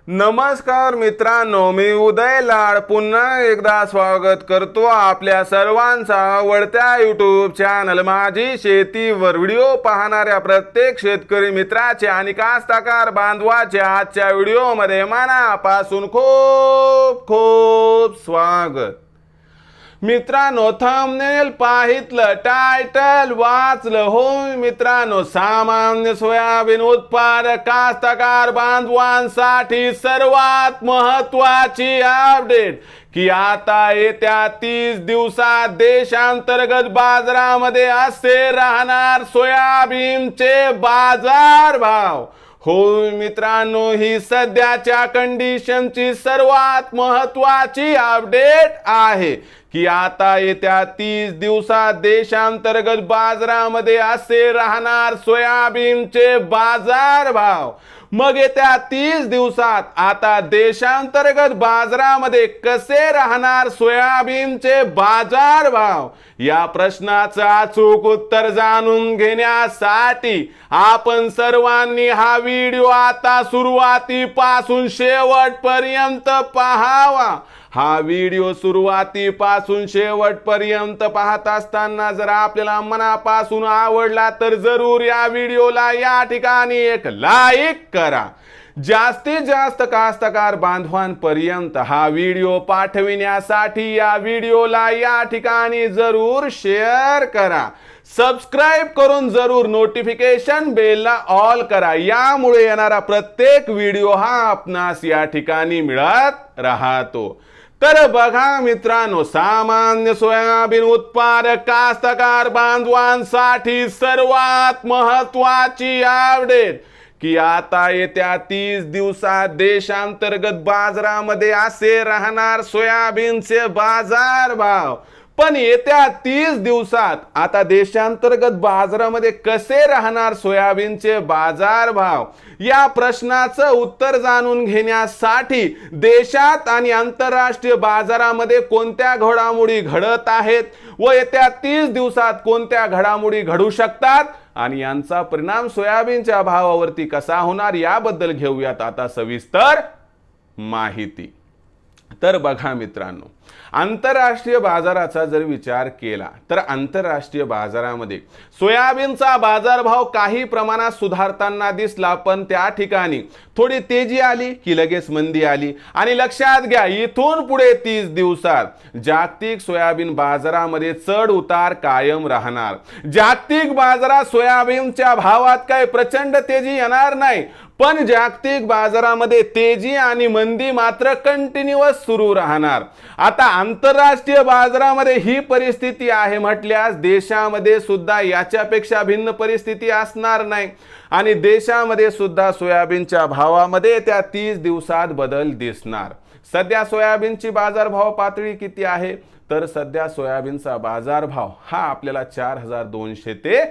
नमस्कार मित्रांनो, मी उदय लाड पुन्हा एकदा स्वागत करतो आपल्या सर्वांचा आवडत्या यूट्यूब चॅनल माझी शेतीवर व्हिडिओ पाहणाऱ्या प्रत्येक शेतकरी मित्राचे आणि कास्तकार बांधवाचे आजच्या व्हिडिओमध्ये मनापासून खूप खूप स्वागत। मित्रांनो, थंबनेल पाहितलं, टायटल वाचलं होय मित्रांनो, सामान्य सोयाबीन उत्पादक कास्तकार बांधवांसाठी सर्वात महत्त्वाची अपडेट की आता येत्या 30 दिवसात देशांतर्गत बाजारामध्ये असे राहणार सोयाबीनचे बाजार भाव। होय मित्रांनो, ही सध्याच्या कंडिशनची सर्वात महत्त्वाची अपडेट आहे की आता येत्या 30 दिवसात देशांतर्गत बाजारामध्ये असे राहणार सोयाबीनचे बाजार भाव। मग येत्या 30 दिवसात आता देशांतर्गत बाजारामध्ये कसे राहणार सोयाबीनचे बाजार भाव, या प्रश्नाचं अचूक उत्तर जाणून घेण्यासाठी आपण सर्वांनी हा व्हिडिओ आता सुरुवातीपासून शेवटपर्यंत पाहावा। हा व्हिडिओ सुरुवातीपासून शेवटपर्यंत पाहत असताना जर आपल्याला मनापासून आवडला तर जरूर या व्हिडिओला या ठिकाणी एक लाईक करा। जास्तीत जास्त कास्तकार बांधवांपर्यंत हा व्हिडिओ पाठविण्यासाठी या व्हिडिओला या ठिकाणी जरूर शेअर करा। सबस्क्राइब करून जरूर नोटिफिकेशन बेलला ऑल करा, यामुळे येणारा प्रत्येक व्हिडिओ हा आपणास या ठिकाणी मिळत राहतो। तर बघा मित्रांनो, सामान्य सोयाबीन उत्पादक कास्तकार बांधवांसाठी सर्वात महत्त्वाची अपडेट की आता येत्या 30 दिवसात देशांतर्गत बाजारामध्ये असे राहणार सोयाबीनचे बाजार भाव। पण येत्या 30 दिवसात आता देशांतर्गत बाजारामध्ये कसे राहणार सोयाबीनचे बाजार भाव, या प्रश्नाचं उत्तर जाणून घेण्यासाठी देशात आणि आंतरराष्ट्रीय बाजारामध्ये कोणत्या घडामोडी घडत आहेत व येत्या 30 दिवसात कोणत्या घडामोडी घडू शकतात आणि यांचा परिणाम सोयाबीनच्या भावावरती कसा होणार, याबद्दल घेऊयात आता सविस्तर माहिती। तर बघा मित्रांनो, आंतरराष्ट्रीय बाजाराचा जर विचार केला तर आंतरराष्ट्रीय बाजारामध्ये सोयाबीनचा बाजारभाव काही प्रमाणात सुधारताना दिसला, पण त्या ठिकाणी थोडी तेजी आली की लगेच मंदी आली। आणि लक्षात घ्या, इथून पुढे 30 दिवसात जागतिक सोयाबीन बाजारामध्ये चढ उतार कायम राहणार। जागतिक बाजारात सोयाबीनच्या भावात काही प्रचंड तेजी येणार नाही, पण जागतिक बाजारामध्ये तेजी आणि मंदी मात्र कंटिन्यूअस सुरू राहणार। आता आंतरराष्ट्रीय बाजारामध्ये ही परिस्थिती आहे म्हटल्यास देशामध्ये सुद्धा याच्यापेक्षा भिन्न परिस्थिती असणार नाही आणि देशामध्ये सुद्धा सोयाबीनच्या भावामध्ये त्या 30 दिवसात बदल दिसणार। सध्या सोयाबीनची बाजारभाव पातळी किती आहे तर सध्या सोयाबीनचा बाजारभाव हा आपल्याला 4200 ते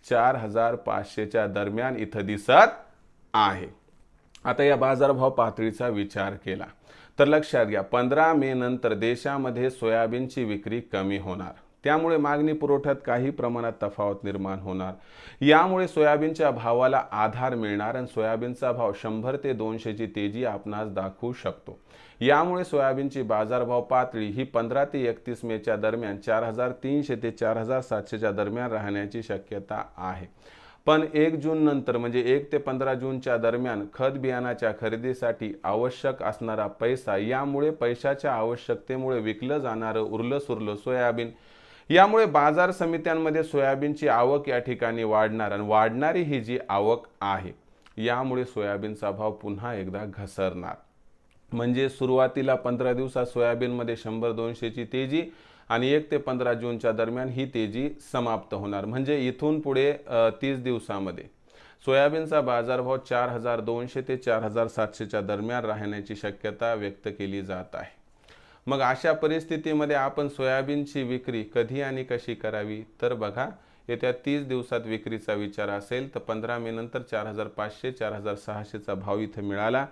4500 च्या दरम्यान इथं दिसत आहे। आता या बाजारभाव पातळीचा विचार केला तर लक्षात घ्या, 15 मे नंतर देशामध्ये सोयाबीनची विक्री कमी होणार, त्यामुळे मागणी पुरवठ्यात काही प्रमाणात तफावत निर्माण होणार। यामुळे सोयाबीनच्या भावाला आधार मिळणार आणि सोयाबीनचा भाव 100 ते 200 ची तेजी आपणास दाखवू शकतो। यामुळे सोयाबीनची बाजारभाव पातळी ही 15 ते 31 मेच्या दरम्यान 4300 ते 4700 च्या दरम्यान राहण्याची शक्यता आहे। पण 1 जून नंतर म्हणजे 1 ते 15 जूनच्या दरम्यान खत बियाणाच्या खरेदीसाठी आवश्यक असणारा पैसा, यामुळे पैशाच्या आवश्यकतेमुळे विकलं जाणारं उरलं सुरलं सोयाबीन, यामुळे बाजार समित्यांमध्ये सोयाबीनची आवक या ठिकाणी वाढणार आणि वाढणारी ही जी आवक आहे यामुळे सोयाबीनचा भाव पुन्हा एकदा घसरणार। म्हणजे सुरुवातीला 15 दिवसात सोयाबीनमध्ये 100-200 ची तेजी आणि 1 ते 15 जूनच्या दरम्यान ही तेजी समाप्त होणार। म्हणजे इथून पुढे 30 दिवसामध्ये सोयाबीनचा बाजारभाव 4200 ते 4700 च्या दरम्यान राहण्याची शक्यता व्यक्त केली जात आहे। मग अशा परिस्थितीमध्ये आपण सोयाबीनची विक्री कधी आणि कशी करावी तर बघा, येत्या 30 दिवसात विक्रीचा विचार असेल तर 15 मे नंतर 4500-4600 चा भाव इथे मिळाला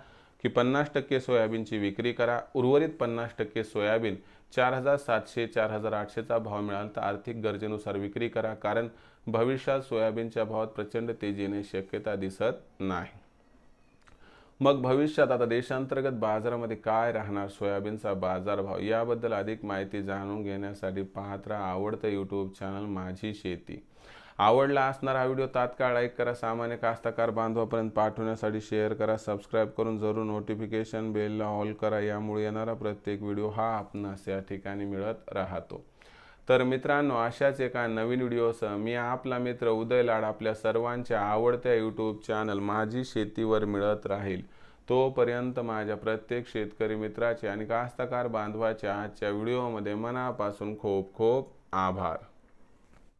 की 50% सोयाबीनची विक्री करा, उर्वरित 50% सोयाबीन 4700-4800 चा भाव मिळाला तर आर्थिक गरजेनुसार विक्री करा, कारण भविष्यात सोयाबीनच्या भावात प्रचंड तेजी येण्याची शक्यता दिसत नाही। मग भविष्यात आता देशांतर्गत बाजारामध्ये काय राहणार, सोयाबीनचा बाजारभाव याबद्दल अधिक माहिती जाणून घेण्यासाठी पाहत राहा आवडतं यूट्यूब चॅनल माझी शेती. आवडला असणारा हा व्हिडिओ तात्काळ लाईक करा, सामान्य कास्तकार बांधवापर्यंत पाठवण्यासाठी शेअर करा, सबस्क्राईब करून जरूर नोटिफिकेशन बेलला ऑल करा. यामुळे येणारा प्रत्येक व्हिडिओ हा आपणास या ठिकाणी मिळत राहतो. तर मित्रांनो, अशाच एका नवीन व्हिडिओसह मी आपला मित्र उदय लाड आपल्या सर्वांच्या आवडत्या यूट्यूब चॅनल माझी शेतीवर मिळत राहील. तोपर्यंत माझ्या प्रत्येक शेतकरी मित्राचे आणि कास्तकार बांधवाच्या आजच्या व्हिडिओमध्ये मनापासून खूप खूप आभार.